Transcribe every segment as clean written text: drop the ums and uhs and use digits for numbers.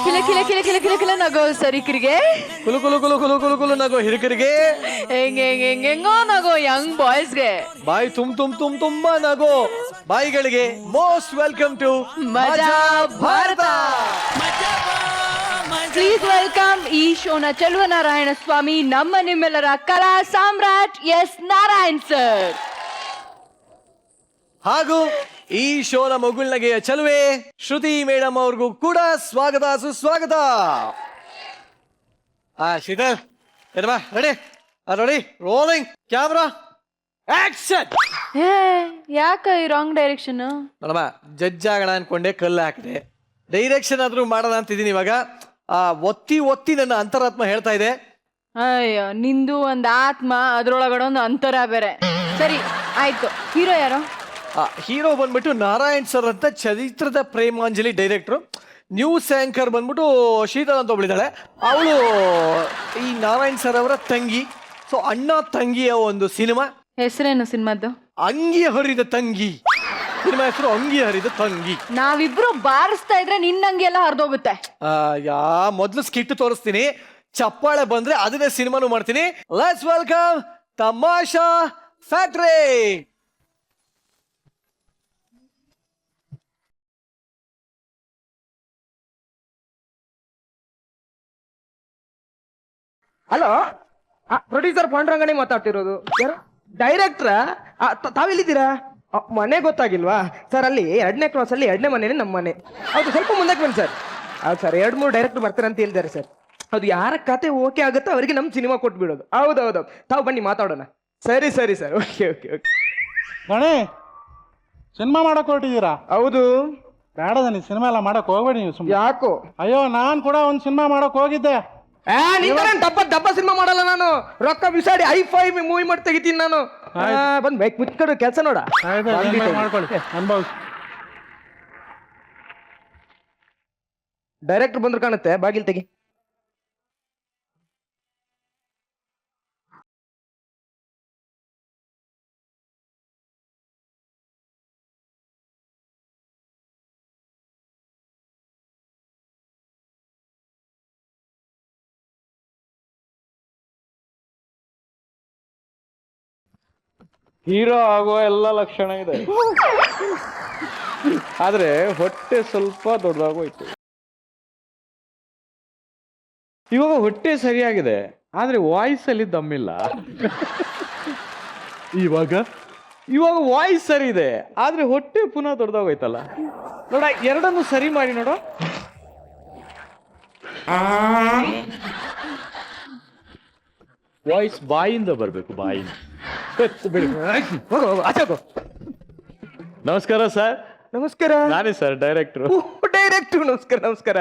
ಕಿಲ ಕಿಲ ಕಿಲ ಕಿಲ ಕಿಲ ಕಿಲ ನಗೋ ಸರಿಕರಿಗೆ ಕುಲು ಕುಲು ಕುಲು ಕುಲು ಕುಲು ಕುಲು ನಗೋ ಹಿರಿಕರಿಗೆ ಹೆಂಗೋ ನಗೋ ಯಂಗ್ ಬಾಯ್ಸ್ಗೆ ಬಾಯಿ ತುಂಬಾ ನಗೋ ಬಾಯಿಗಳಿಗೆ ಮೋಸ್ಟ್ ವೆಲ್ಕಮ್ ಟು ಮಜಾ ಭಾರತ. ಪ್ಲೀಸ್ ವೆಲ್ಕಮ್ ಈ ಶೋನ ಚೆಲುವನಾರಾಯಣ ಸ್ವಾಮಿ, ನಮ್ಮ ನಿಮ್ಮೆಲ್ಲರ ಕಲಾ ಸಾಮ್ರಾಟ್ ಎಸ್ ನಾರಾಯಣ್ ಸರ್. ಹಾಗೂ ಈ ಶೋನ ಮಗುಳ್ನಗೆಯ ಚಲುವೆ ಶ್ರುತಿ ಮೇಡಮ್ ಅವ್ರಿಗೂ ಕೂಡ ಸ್ವಾಗತ ಸುಸ್ವಾಗತ. Sheetal ready ready rolling camera action. ಯಾಕ ಈ ರಾಂಗ್ ಡೈರೆಕ್ಷನ್? ನೋಡಮ್ಮ, ಜಡ್ಜ್ ಆಗೋಣ ಅನ್ಕೊಂಡೆ ಕಲ್ಲು ಹಾಕಿದೆ, ಡೈರೆಕ್ಷನ್ ಆದ್ರೂ ಮಾಡೋಣ ಅಂತಿದ್ದೀನಿ. ಇವಾಗ ಒತ್ತಿ ಒತ್ತಿ ನನ್ನ ಅಂತರಾತ್ಮ ಹೇಳ್ತಾ ಇದೆ. ಅಯ್ಯೋ, ನಿಂದು ಒಂದ್ ಆತ್ಮ, ಅದ್ರೊಳಗಡೆ ಒಂದು ಅಂತರ ಬೇರೆ. ಸರಿ ಆಯ್ತು, ಹೀರೋ ಯಾರು? ಹೀರೋ ಬಂದ್ಬಿಟ್ಟು ನಾರಾಯಣ್ ಸರ್ ಅಂತ ಚರಿತ್ರದ ಪ್ರೇಮಾಂಜಲಿ ಡೈರೆಕ್ಟ್ರು. ನ್ಯೂಸ್ ಆಂಕರ್ ಬಂದ್ಬಿಟ್ಟು ಶೀತಲ್ ಅಂತ ಒಬ್ಳಿದ್ದಾಳೆ, ಅವಳು ಈ ನಾರಾಯಣ್ ಸರ್ ಅವರ ತಂಗಿ. ಸೊ ಅಣ್ಣ ತಂಗಿಯ ಒಂದು ಸಿನಿಮಾ. ಹೆಸರೇನು ಸಿನಿಮಾದ್ದು? ಅಂಗಿ ಹರಿದ ತಂಗಿ. ಸಿನಿಮಾ ಹೆಸರು ಅಂಗಿ ಹರಿದ ತಂಗಿ. ನಾವಿಬ್ರು ಬಾರಿಸ್ತಾ ಇದ್ರೆ ನಿನ್ನಂಗಿ ಎಲ್ಲ ಹರಿದೋಗುತ್ತೆ. ಮೊದ್ಲು ಸ್ಕಿಟ್ ತೋರಿಸ್ತೀನಿ, ಚಪ್ಪಾಳೆ ಬಂದ್ರೆ ಅದನ್ನೇ ಸಿನಿಮಾನು ಮಾಡ್ತೀನಿ. Let's welcome Tamasha factory. Hello, producer ಪಾಂಡುರಂಗನೇ ಮಾತಾಡ್ತಿರೋದು. ಯಾರು? ಡೈರೆಕ್ಟ್ರ? ತಾವೆಲ್ಲಿದ್ದೀರಾ? ಮನೆ ಗೊತ್ತಾಗಿಲ್ವಾ ಸರ್? ಅಲ್ಲಿ 2ನೇ ಕ್ರಾಸ್ ಅಲ್ಲಿ 2ನೇ ಮನೇನೆ ನಮ್ಮ ಮನೆ. ಹೌದು, ಸ್ವಲ್ಪ ಮುಂದಕ್ಕೆ ಬನ್ನಿ ಸರ್. ಹೌದು ಸರ್, 2-3 ಡೈರೆಕ್ಟರ್ ಬರ್ತಾರೆ ಅಂತ ಹೇಳಿದ್ದಾರೆ ಸರ್. ಅದು ಯಾರ ಕತೆ ಓಕೆ ಆಗುತ್ತೋ ಅವರಿಗೆ ನಮ್ಮ ಸಿನಿಮಾ ಕೊಟ್ಬಿಡೋದು. ಹೌದೌದು, ತಾವು ಬನ್ನಿ ಮಾತಾಡೋಣ. ಸರಿ ಸರಿ ಸರ್, ಓಕೆ ಓಕೆ ಓಕೆ. ಗಣಿ, ಸಿನಿಮಾ ಮಾಡಕ್ ಹೊರಟಿದ್ದೀರಾ? ಹೌದು. ಬೇಡದ, ನೀವು ಸಿನಿಮಾ ಎಲ್ಲ ಮಾಡಕ್ ಹೋಗ್ಬೇಡಿ ನೀವು ಸುಮ್ಮನೆ. ಯಾಕೋ? ಅಯ್ಯೋ, ನಾನ್ ಕೂಡ ಒಂದು ಸಿನಿಮಾ ಮಾಡಕ್ ಹೋಗಿದ್ದೆ. ಡಬ್ಬ ಸಿನಿಮಾ ಮಾಡಲ್ಲ ನಾನು. ರೊಕ್ಕ ಬಿಸಾಡಿ ಐ5 ಮೂವಿ ಮಾಡಿ ತೆಗಿತೀನಿ ನಾನು. ಬಂದ್ ಬೈಕ್ ಮುಚ್ಕೊಂಡು ಕೆಲಸ ನೋಡ. ಮಾಡ್ಕೊಳ್ಳಿ, ಅನ್ಭವಿಸಿ. ಡೈರೆಕ್ಟರ್ ಬಂದ್ರು ಕಾಣುತ್ತೆ, ಬಾಗಿಲ್ ತೆಗಿ. ಹೀರೋ ಆಗೋ ಎಲ್ಲ ಲಕ್ಷಣ ಇದೆ, ಆದ್ರೆ ಹೊಟ್ಟೆ ಸ್ವಲ್ಪ ದೊಡ್ಡದಾಗೋಯ್ತು. ಇವಾಗ ಹೊಟ್ಟೆ ಸರಿಯಾಗಿದೆ, ಆದ್ರೆ ವಾಯ್ಸ್ ಅಲ್ಲಿ ದಮ್ಮಿಲ್ಲ. ಇವಾಗ ವಾಯ್ಸ್ ಸರಿ ಇದೆ, ಆದ್ರೆ ಹೊಟ್ಟೆ ಪುನಃ ದೊಡ್ಡದಾಗೋಯ್ತಲ್ಲ. ನೋಡ, ಎರಡನ್ನು ಸರಿ ಮಾಡಿ ನೋಡ. ವಾಯ್ಸ್ ಬಾಯಿಂದ ಬರ್ಬೇಕು, ಬಾಯಿಂದ. ನಮಸ್ಕಾರ ಸರ್. ನಮಸ್ಕಾರ. ನಾನೇ ಸರ್, ಡೈರೆಕ್ಟ್ರು. ಡೈರೆಕ್ಟ್ರು ನಮಸ್ಕಾರ. ನಮಸ್ಕಾರ.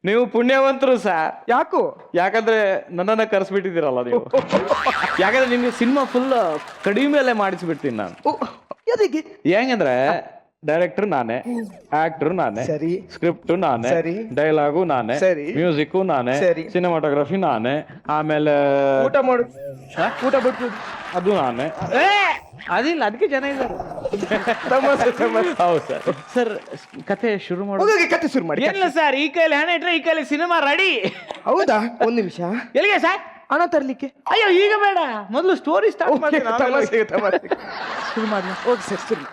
ನೀವು ಪುಣ್ಯವಂತರು ಸರ್. ಯಾಕೋ? ಯಾಕಂದ್ರೆ ನನ್ನನ್ನ ಕರೆಸ್ಬಿಟ್ಟಿದ್ದೀರಲ್ಲ ನೀವು. ಯಾಕಂದ್ರೆ ನಿಮ್ಗೆ ಸಿನಿಮಾ ಫುಲ್ ಕಡಿಮೆಲೆ ಮಾಡಿಸ್ಬಿಡ್ತೀನಿ ನಾನು. ಹೆಂಗಂದ್ರೆ ಡೈರೆಕ್ಟರ್ ನಾನೇ, ಆಕ್ಟರ್ ನಾನೇ, ಸರಿ, ಸ್ಕ್ರಿಪ್ಟ್ ನಾನೇ, ಸರಿ, ಡೈಲಾಗು ನಾನೇ, ಸರಿ, ಮ್ಯೂಸಿಕ್ ನಾನೇ, ಸರಿ, ಸಿನಿಮಾಟೋಗ್ರಫಿ ನಾನೇ, ಆಮೇಲೆ ಊಟ ಮಾಡು, ಊಟ ಬಿಟ್ಟು ಅದು ನಾನೇ. ಅದಿಲ್ಲ, ಅದಕ್ಕೆ ಜನ ಇದ್ದಾರೆ. ಹೌದು ಸರ್. ಸರ್, ಕತೆ ಶುರು ಮಾಡು. ಕತೆ ಶುರು ಮಾಡಿ. ಏನಿಲ್ಲ ಸರ್, ಈ ಕೈಲಿ ಹಣ ಇಟ್ರೆ ಈ ಕೈಲಿ ಸಿನಿಮಾ ರೆಡಿ. ಹೌದಾ? 1 ನಿಮಿಷ. ಎಲ್ಲಿಗೆ ಸರ್? ಹಣ ತರ್ಲಿಕ್ಕೆ. ಅಯ್ಯೋ, ಈಗ ಬೇಡ, ಮೊದಲು ಸ್ಟೋರಿ ಸ್ಟಾರ್ಟ್ ಮಾಡ್ತೀನಿ. ಶುರು ಮಾಡಿ. ಓಕೆ ಸರ್, ಸರಿ.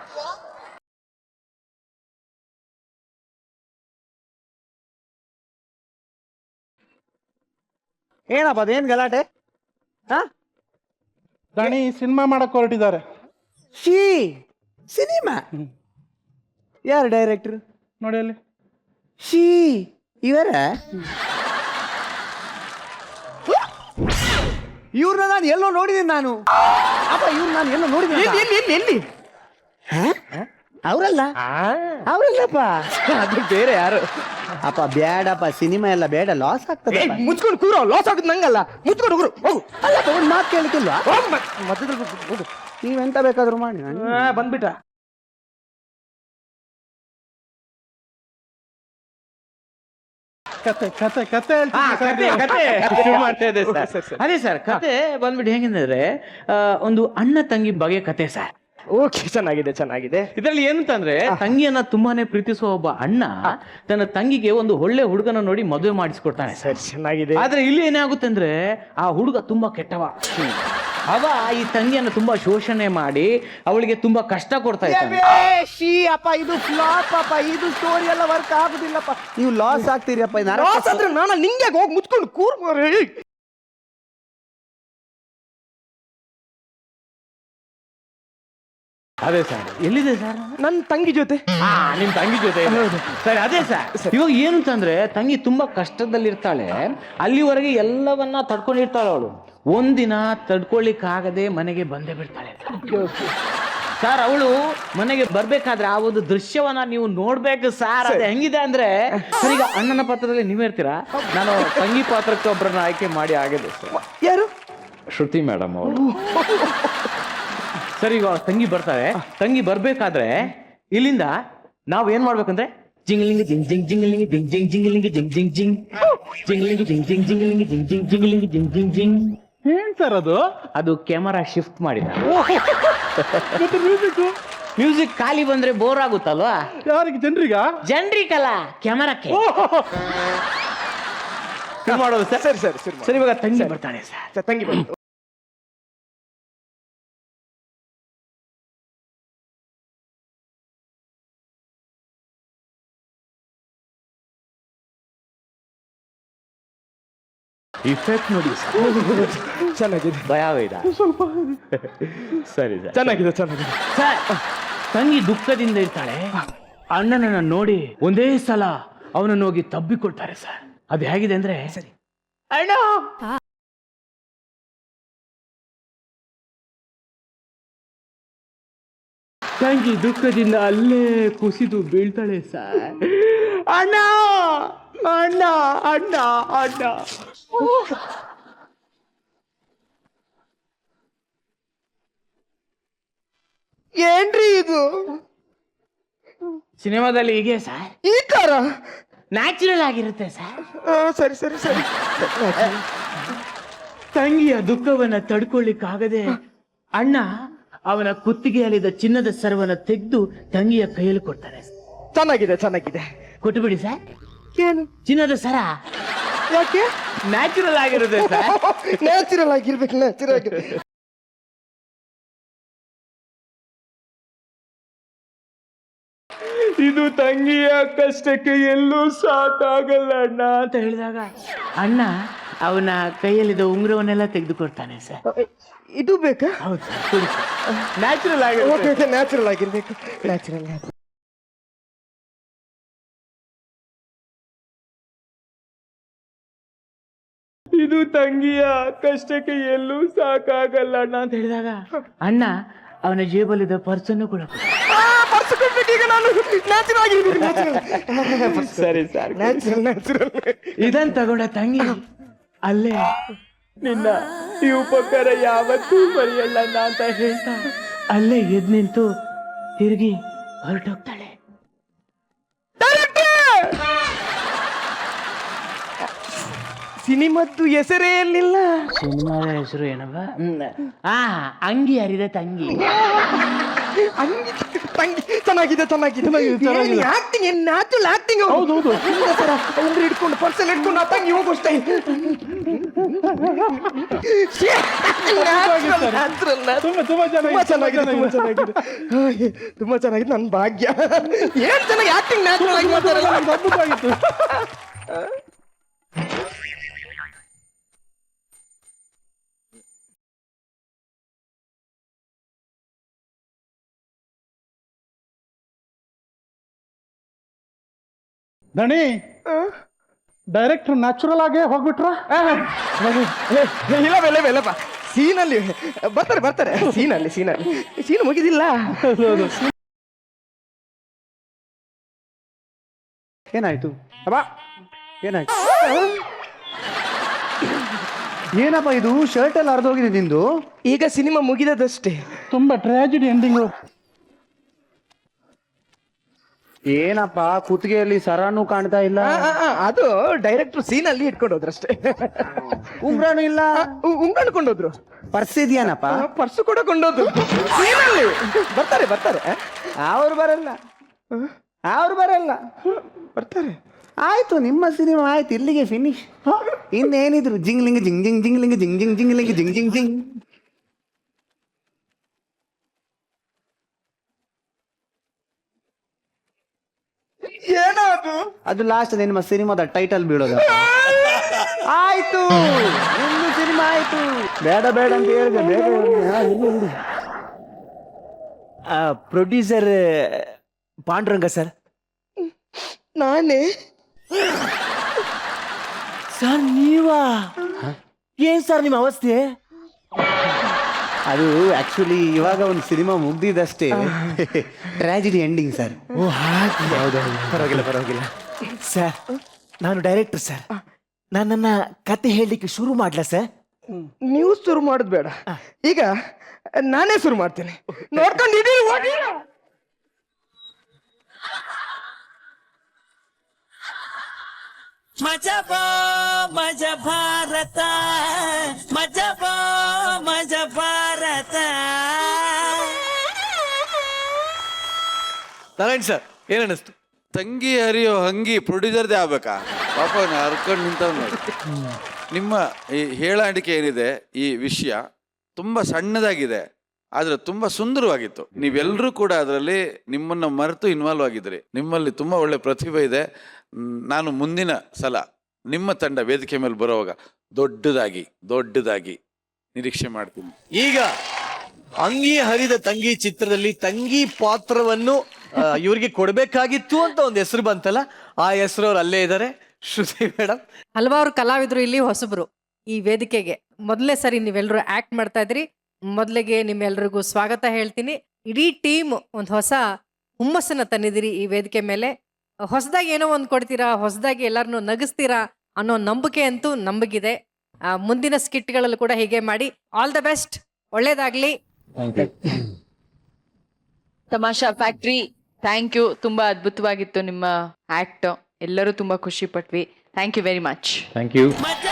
ಏನಪ್ಪ ಅದೇನ್ ಗಲಾಟೆ? ಗಣಿ ಸಿನಿಮಾ ಮಾಡಕ್ ಹೊರಟಿದ್ದಾರೆ. ಸಿನಿಮಾ? ಯಾರು ಡೈರೆಕ್ಟರ್? ನೋಡಿ ಅಲ್ಲಿ. ಇವರ? ಇವ್ರನ್ನ ನಾನು ಎಲ್ಲೋ ನೋಡಿದ್ದೀನಿ ನಾನು. ಅಪ್ಪ, ಇವ್ರು ನಾನು ಎಲ್ಲೋ ನೋಡಿದ್ದೀನಿ. ಎಲ್ಲಿ? ಅವರಲ್ಲ, ಅವರಲ್ಲಪ್ಪ, ಅದು ಬೇರೆ ಯಾರು. ಅಪ್ಪ ಬೇಡಪ್ಪ, ಸಿನಿಮಾ ಎಲ್ಲ ಬೇಡ, ಲಾಸ್ ಆಗ್ತದೆ. ಮುಚ್ಕೊಂಡು ಕೂರೋ, ಲಾಸ್ ಆಗುತ್ತೆ ನಂಗಲ್ಲ. ಮುಚ್ಕೊಂಡು ಹೋಗ್ರು, ಹೋಗು. ಅಲ್ಲಪ್ಪ, ಒಂದು ಮಾತು ಕೇಳಕ್ಕಿಲ್ವಾ? ಮಧ್ಯದಲ್ಲಿ ಹೋಗು. ನೀವೆಂತ ಬೇಕಾದ್ರೂ ಮಾಡಿ. ಬಂದ್ಬಿಟ್ಟ. ಕತೆ ಕತೆ ಕತೆ ಮಾಡ್ತಾ ಇದೆ ಸರ್. ಅದೇ ಸರ್, ಕತೆ ಬಂದ್ಬಿಟ್ಟು ಹೆಂಗಂದ್ರೆ ಒಂದು ಅಣ್ಣ ತಂಗಿ ಬಗ್ಗೆ ಕತೆ ಸರ್. ಓಕೆ, ಚೆನ್ನಾಗಿದೆ ಚೆನ್ನಾಗಿದೆ. ಇದರಲ್ಲಿ ಏನಂತಂದ್ರೆ ತಂಗಿಯನ್ನ ತುಂಬಾನೇ ಪ್ರೀತಿಸುವ ಒಬ್ಬ ಅಣ್ಣ ತನ್ನ ತಂಗಿಗೆ ಒಂದು ಒಳ್ಳೆ ಹುಡುಗನ ನೋಡಿ ಮದುವೆ ಮಾಡಿಸ್ಕೊಡ್ತಾನೆ ಸರ್. ಚೆನ್ನಾಗಿದೆ. ಆದ್ರೆ ಇಲ್ಲಿ ಏನಾಗುತ್ತೆ ಅಂದ್ರೆ ಆ ಹುಡುಗ ತುಂಬಾ ಕೆಟ್ಟವ. ಅವ ಈ ತಂಗಿಯನ್ನ ತುಂಬಾ ಶೋಷಣೆ ಮಾಡಿ ಅವಳಿಗೆ ತುಂಬಾ ಕಷ್ಟ ಕೊಡ್ತಾ ಇದ್ದಾನೆ. ಅಪ್ಪ ಇದು ಫ್ಲಾಪ್ ಅಪ್ಪ, ಇದು ಸ್ಟೋರಿ ಎಲ್ಲ ವರ್ಕ್ ಆಗುದಿಲ್ಲಪ್ಪ. ನೀವು ಲಾಸ್ ಆಗ್ತೀರಿ ಅಪ್ಪ. ಲಾಸ್ ಆದ್ರೆ ನಾನು ನಿಂಗೆ ಹೋಗಿ ಮುಚ್ಕೊಂಡು ಕೂರ್ಮಾರಿ. ಅದೇ ಸರ್, ಎಲ್ಲಿದೆ ಸರ್? ನನ್ನ ತಂಗಿ ಜೊತೆ. ನಿಮ್ ತಂಗಿ ಜೊತೆ ಇದೆ. ಸರಿ, ಅದೇ ಸರ್. ಇವಾಗ ಏನು ಅಂತಂದ್ರೆ ತಂಗಿ ತುಂಬಾ ಕಷ್ಟದಲ್ಲಿರ್ತಾಳೆ. ಅಲ್ಲಿವರೆಗೆ ಎಲ್ಲವನ್ನ ತಡ್ಕೊಂಡಿರ್ತಾಳೆ ಅವಳು. ಒಂದಿನ ತಡ್ಕೊಳ್ಳಿಕ್ಕಾಗದೆ ಮನೆಗೆ ಬಂದೇ ಬಿಡ್ತಾಳೆ ಸರ್. ಅವಳು ಮನೆಗೆ ಬರ್ಬೇಕಾದ್ರೆ ಆ ಒಂದು ದೃಶ್ಯವನ್ನ ನೀವು ನೋಡ್ಬೇಕು ಸರ್. ಅದು ಹೆಂಗಿದೆ ಅಂದ್ರೆ ಸರ್, ಈಗ ಅಣ್ಣನ ಪಾತ್ರದಲ್ಲಿ ನೀವೇ ಇರ್ತೀರಾ, ನಾನು ತಂಗಿ ಪಾತ್ರಕ್ಕೆ ಒಬ್ಬರನ್ನ ಆಯ್ಕೆ ಮಾಡಿ ಆಗಿದೆ ಸರ್. ಯಾರು? ಶ್ರುತಿ ಮೇಡಮ್ ಅವರು. ಸರ್, ಈಗ ತಂಗಿ ಬರ್ತಾರೆ. ತಂಗಿ ಬರ್ಬೇಕಾದ್ರೆ ಇಲ್ಲಿಂದ ನಾವ್ ಏನ್ ಮಾಡ್ಬೇಕಂದ್ರೆ ಜಿಂಗ್ಲಿಂಗ್ ಜಿಂಗ್ ಜಿಂಗ್ ಜಿಂಗ್ಲಿಂಗ್ ಜಿಂಗ್ ಜಿಂಗ್ ಜಿಂಗ್ಲಿಂಗ್ ಜಿಂಗ್ ಜಿಂಗ್ ಜಿಂಗ್ ಜಿಂಗ್ಲಿಂಗ್ ಜಿಂಗ್ ಜಿಂಗ್ ಜಿಂಗ್ಲಿಂಗ್ ಜಿಂಗ್ ಜಿಂಗ್ ಜಿಂಗ್ಲಿಂಗ್ ಜಿಂಗ್ ಜಿಂಗ್ ಜಿಂಗ್. ಏನ್ ಸರ್ ಅದು? ಅದು ಕ್ಯಾಮರಾ ಶಿಫ್ಟ್ ಮಾಡಿದ. ಮ್ಯೂಸಿಕ್ ಖಾಲಿ ಬಂದ್ರೆ ಬೋರ್ ಆಗುತ್ತಲ್ವಾ? ಯಾರಿಗೆ? ಜನರಿಗಲ್ಲ, ಕ್ಯಾಮರಾಕ್ಕೆ ಮಾಡೋದು ಸರ್. ಸರಿ ಸರಿ ಸರಿ. ಸರ್, ಇವಾಗ ತಂಗಿ ಬರ್ತಾನೆ ಸರ್. ತಂಗಿ ಬಂತು. ಇಫೆಕ್ಟ್ ನೋಡಿ ಸರ್. ಚೆನ್ನಾಗಿದೆ. ಭಯ ಆಗೋಯ್ತಾ? ಸರಿ ಸರ್, ಚೆನ್ನಾಗಿದೆ ಚೆನ್ನಾಗಿದೆ. ಸರ್, ತಂಗಿ ದುಃಖದಿಂದ ಇರ್ತಾಳೆ. ಅಣ್ಣನನ್ನ ನೋಡಿ ಒಂದೇ ಸಲ ಅವನನ್ನು ಹೋಗಿ ತಬ್ಬಿಕೊಳ್ತಾರೆ ಸರ್. ಅದು ಹೇಗಿದೆ ಅಂದ್ರೆ ಅಣ್ಣ, ತಂಗಿ ದುಃಖದಿಂದ ಅಲ್ಲೇ ಕುಸಿದು ಬೀಳ್ತಾಳೆ ಸರ್. ಅಣ್ಣ ಅಣ್ಣ ಅಣ್ಣ ಅಣ್ಣ. ಏನ್ರಿ ಇದು? ಸಿನಿಮಾದಲ್ಲಿ ಹೀಗೆ ಸರ್, ಈ ತರ ನ್ಯಾಚುರಲ್ ಆಗಿರುತ್ತೆ ಸರ್. ಸರಿ ಸರಿ ಸರಿ. ತಂಗಿಯ ದುಃಖವನ್ನ ತಡ್ಕೊಳ್ಳಿಕ್ಕಾಗದೆ ಅಣ್ಣ ಅವನ ಕುತ್ತಿಗೆಯಲ್ಲಿದ್ದ ಚಿನ್ನದ ಸರವನ್ನ ತೆಗೆದು ತಂಗಿಯ ಕೈಯಲ್ಲಿ ಕೊಡ್ತಾನೆ. ಚೆನ್ನಾಗಿದೆ ಚೆನ್ನಾಗಿದೆ. ಕೊಟ್ಟುಬಿಡಿ ಸರ್. ಏನು? ಚಿನ್ನದ ಸರ ಯಾಕೆ? ನ್ಯಾಚುರಲ್ ಆಗಿರುತ್ತೆ ಸರ್. ನ್ಯಾಚುರಲ್ ಆಗಿರ್ಬೇಕು, ನ್ಯಾಚುರಲ್ ಆಗಿ. ಇದು ತಂಗಿಯ ಕಷ್ಟಕ್ಕೆ ಎಲ್ಲೂ ಸಾಕಾಗಲ್ಲ ಅಣ್ಣ ಅಂತ ಹೇಳಿದಾಗ ಅಣ್ಣ ಅವನ ಕೈಯಲ್ಲಿದ್ದ ಉಂಗುರವನ್ನೆಲ್ಲ ತೆಗೆದುಕೊಡ್ತಾನೆ ಸರ್. ಇದು ಬೇಕಾ? ಹೌದು ಸರ್, ಕೊಡಿ ಸರ್. ನ್ಯಾಚುರಲ್ ಆಗಿರುತ್ತೆ. ನ್ಯಾಚುರಲ್ ಆಗಿರ್ಬೇಕು, ನ್ಯಾಚುರಲ್. ಇದು ತಂಗಿಯ ಕಷ್ಟಕ್ಕೆ ಎಲ್ಲೂ ಸಾಕಾಗಲ್ಲ ಅಣ್ಣ ಅಂತ ಹೇಳಿದಾಗ ಅಣ್ಣ ಅವನ ಜೇಬಲ್ಲಿದ್ದ ಪರ್ಸನ್ನು ಕೂಡ ಸರಿ ಸರ್, ಇದನ್ ತಗೊಂಡ ತಂಗಿ ಅಲ್ಲೇ ನಿನ್ನ ಈ ಉಪಕಾರ ಯಾವತ್ತೂ ಮರೆಯಲ್ಲ ಅಂತ ಹೇಳ್ತಾ ಅಲ್ಲೇ ಎದ್ ನಿಂತು ತಿರುಗಿ ಹೊರಟೋಗ್ತಾಳೆ. ಸಿನಿಮದ್ದು ಹೆಸರೇ ಇರಲಿಲ್ಲ. ಸಿನಿಮಾದ ಹೆಸರು ಏನವ? ಅಂಗಿ ಹರಿದ ತಂಗಿ. ತಂಗಿ ಚೆನ್ನಾಗಿದೆ ಚೆನ್ನಾಗಿದೆ. ಆಕ್ಟಿಂಗ್ ಏನ್ ನ್ಯಾಚುರಲ್ ಆಕ್ಟಿಂಗ್. ಹೌದೌದು. ಉಂಗ್ರಿ ಹಿಡ್ಕೊಂಡು ಪರ್ಸಲ್ ಹಿಡ್ಕೊಂಡು ಆ ತಂಗಿ ಹೋಗೋ ಸ್ಟೈಲ್. ತುಂಬಾ ಚೆನ್ನಾಗಿದೆ. ತುಂಬಾ ಚೆನ್ನಾಗಿದೆ. ನನ್ನ ಭಾಗ್ಯ. ಏನ್ ಚೆನ್ನಾಗಿ ಆಕ್ಟಿಂಗ್ ನ್ಯಾಚುರಲ್ ಆಗಿ ಮಾಡ್ತಾರಲ್ಲ, ಅದ್ಭುತವಾಗಿತ್ತು. ದಣಿ, ಡೈರೆಕ್ಟರ್ ನ್ಯಾಚುರಲ್ ಆಗೇ ಹೋಗ್ಬಿಟ್ರ? ಇಲ್ಲಪ್ಪ, ಸೀನಲ್ಲಿ ಬರ್ತಾರೆ ಸೀನಲ್ಲಿ ಸೀನ್ ಮುಗಿದಿಲ್ಲ. ಏನಾಯ್ತು ಏನಾಯ್ತು? ಏನಪ್ಪ ಇದು? ಶರ್ಟ್ ಎಲ್ಲ ಹರಿದೋಗಿದೆ ನಿಂದು. ಈಗ ಸಿನಿಮಾ ಮುಗಿದದಷ್ಟೇ. ತುಂಬಾ ಟ್ರಾಜಿಡಿ ಎಂಡಿಂಗು. ಏನಪ್ಪ ಕುತ್ತಿಗೆಯಲ್ಲಿ ಸರಾನು ಕಾಣ್ತಾ ಇಲ್ಲ, ಅದು ಡೈರೆಕ್ಟರ್ ಸೀನ್ ಅಲ್ಲಿ ಇಟ್ಕೊಂಡು ಹೋದ್ರಷ್ಟೇ. ಉಂಗ್ರಾನು ಇಲ್ಲ, ಉಂಗಣ್ಣ ಕೊಂಡೋದ್ರು. ಪರ್ಸ್ ಇದೆಯೇನಪ್ಪ? ಪರ್ಸು ಕೂಡ ಕೊಂಡೋದ್ರು. ಸೀನಲ್ಲಿ ಬರ್ತಾರೆ ಬರ್ತಾರೆ ಅವ್ರು ಬರಲ್ಲ, ಅವ್ರು ಬರಲ್ಲ, ಬರ್ತಾರೆ. ಆಯ್ತು ನಿಮ್ಮ ಸಿನಿಮಾ ಆಯ್ತು, ಇಲ್ಲಿಗೆ ಫಿನಿಶ್. ಇನ್ನೇನಿದ್ರು ಜಿಂಗ್ಲಿಂಗ್ ಜಿಂಗ್ ಜಿಂಗ್ ಜಿಂಗ್ಲಿಂಗ್ ಜಿಂಗ್ ಜಿಂಗ್ ಜಿಂಗ್ಲಿಂಗ್ ಜಿಂಗ್ ಜಿಂಗ್ ಜಿಂಗ್. ಏನೋ ಅದು? ಅದು ಲಾಸ್ಟ್ ನಿಮ್ಮ ಸಿನಿಮಾದ ಟೈಟಲ್ ಬೀಳೋದು. ಆಯ್ತು ನಿಮ್ದು ಸಿನಿಮಾ ಆಯ್ತು. ಬೇಡ ಬೇಡ ಅಂತ ಹೇಳಿದೆ, ಬೇಗ ಪ್ರೊಡ್ಯೂಸರ್ ಪಾಂಡುರಂಗ ಸರ್. ನಾನೇ ಸರ್ ನೀವಾ? ಏನ್ ಸರ್ ನಿಮ್ಮ ಅವಸ್ಥೆ? ಅದು ಆಕ್ಚುಲಿ ಇವಾಗ ಒಂದು ಸಿನಿಮಾ ಮುಗ್ದಿದ್ದಷ್ಟೇ, ಟ್ರಾಜಿಡಿ ಎಂಡಿಂಗ್ ಸರ್. ಓ ಹಾಗೆ. ಪರವಾಗಿಲ್ಲ ಪರವಾಗಿಲ್ಲ ಸರ್, ನಾನು ಡೈರೆಕ್ಟರ್ ಸರ್. ನನ್ನನ್ನ ಕತೆ ಹೇಳಲಿಕ್ಕೆ ಶುರು ಮಾಡ್ಲಾ ಸರ್? ನೀವು ಶುರು ಮಾಡೋದು ಬೇಡ, ಈಗ ನಾನೇ ಶುರು ಮಾಡ್ತೇನೆ. ನೋಡ್ಕೊಂಡಿದ್ದೀರಿ ಹೋಗಿ. ಮಜಬಾ ಮಜ ಭಾರತ, ಮಜಬಾ ಮಜ ಭಾರತ. ನಾರಾಯಣ್ ಸರ್ ಏನ್ ಅನಿಸ್ತು? ತಂಗಿ ಹರಿಯೋ ಹಂಗಿ ಪ್ರೊಡ್ಯೂಸರ್ದೇ ಆಗ್ಬೇಕಾ? ಪಾಪ ಹರ್ಕೊಂಡು ನಿಂತವ್ ನೋಡಿ. ನಿಮ್ಮ ಈ ಹೇಳಾಣಿಕೆ ಏನಿದೆ, ಈ ವಿಷಯ ತುಂಬ ಸಣ್ಣದಾಗಿದೆ, ಆದರೆ ತುಂಬ ಸುಂದರವಾಗಿತ್ತು. ನೀವೆಲ್ಲರೂ ಕೂಡ ಅದರಲ್ಲಿ ನಿಮ್ಮನ್ನು ಮರೆತು ಇನ್ವಾಲ್ವ್ ಆಗಿದ್ರಿ. ನಿಮ್ಮಲ್ಲಿ ತುಂಬ ಒಳ್ಳೆ ಪ್ರತಿಭೆ ಇದೆ. ನಾನು ಮುಂದಿನ ಸಲ ನಿಮ್ಮ ತಂಡ ವೇದಿಕೆ ಮೇಲೆ ಬರುವಾಗ ದೊಡ್ಡದಾಗಿ ನಿರೀಕ್ಷೆ ಮಾಡ್ತೀನಿ. ಈಗ ಅಂಗಿ ಹರಿದ ತಂಗಿ ಚಿತ್ರದಲ್ಲಿ ತಂಗಿ ಪಾತ್ರವನ್ನು ಇವ್ರಿಗೆ ಕೊಡ್ಬೇಕಾಗಿತ್ತು ಅಂತ ಒಂದು ಹೆಸರು ಬಂತಲ್ಲ, ಆ ಹೆಸರು ಅವ್ರು ಅಲ್ಲೇ ಇದ್ದಾರೆ, ಶ್ರುತಿ ಮೇಡಮ್. ಹಲವಾರು ಕಲಾವಿದರು ಇಲ್ಲಿ ಹೊಸಬ್ರು ಈ ವೇದಿಕೆಗೆ. ಮೊದಲನೇ ಸರಿ ನೀವೆಲ್ಲರೂ ಆಕ್ಟ್ ಮಾಡ್ತಾ ಇದ್ರಿ. ಮೊದಲಿಗೆ ನಿಮ್ಮೆಲ್ರಿಗೂ ಸ್ವಾಗತ ಹೇಳ್ತೀನಿ. ಇಡೀ ಟೀಮ್ ಒಂದು ಹೊಸ ಹುಮ್ಮಸ್ಸನ್ನ ತಂದಿದ್ದೀರಿ ಈ ವೇದಿಕೆ ಮೇಲೆ. ಹೊಸದಾಗಿ ಏನೋ ಒಂದು ಕೊಡ್ತೀರಾ, ಹೊಸದಾಗಿ ಎಲ್ಲರನ್ನೂ ನಗಿಸ್ತೀರಾ ಅನ್ನೋ ನಂಬಿಕೆ ಅಂತೂ ನಮಗಿದೆ. ಮುಂದಿನ ಸ್ಕಿಟ್ಗಳಲ್ಲಿ ಕೂಡ ಹೀಗೆ ಮಾಡಿ. ಆಲ್ ದ ಬೆಸ್ಟ್, ಒಳ್ಳೇದಾಗ್ಲಿ. Tamasha factory, thank you. ತುಂಬಾ ಅದ್ಭುತವಾಗಿತ್ತು ನಿಮ್ಮ ಆಕ್ಟ್. ಎಲ್ಲರೂ ತುಂಬಾ ಖುಷಿ ಪಟ್ವಿ. Thank you very much. Thank you. ಮಜ